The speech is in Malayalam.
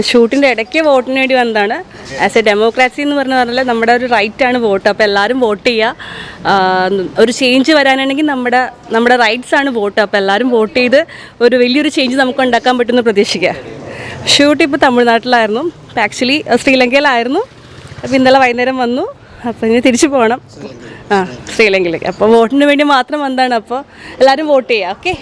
ഷൂട്ടിൻ്റെ ഇടയ്ക്ക് വോട്ടിന് വേണ്ടി വന്നതാണ്. ആസ് എ ഡെമോക്രാസി എന്ന് പറഞ്ഞാൽ നമ്മുടെ ഒരു റൈറ്റാണ് വോട്ട്. അപ്പോൾ എല്ലാവരും വോട്ട് ചെയ്യുക. ഒരു ചേഞ്ച് വരാനാണെങ്കിൽ നമ്മുടെ റൈറ്റ്സാണ് വോട്ട്. അപ്പോൾ എല്ലാവരും വോട്ട് ചെയ്ത് ഒരു വലിയൊരു ചേഞ്ച് നമുക്ക് ഉണ്ടാക്കാൻ പറ്റുമെന്ന് പ്രതീക്ഷിക്കുക. ഷൂട്ട് ഇപ്പോൾ തമിഴ്നാട്ടിലായിരുന്നു. ഇപ്പോൾ ആക്ച്വലി ശ്രീലങ്കയിലായിരുന്നു. അപ്പോൾ ഇന്നലെ വൈകുന്നേരം വന്നു. അപ്പോൾ ഇനി തിരിച്ചു പോകണം ശ്രീലങ്കയിലേക്ക്. അപ്പോൾ വോട്ടിന് വേണ്ടി മാത്രം വന്നതാണ്. അപ്പോൾ എല്ലാവരും വോട്ട് ചെയ്യുക. ഓക്കെ.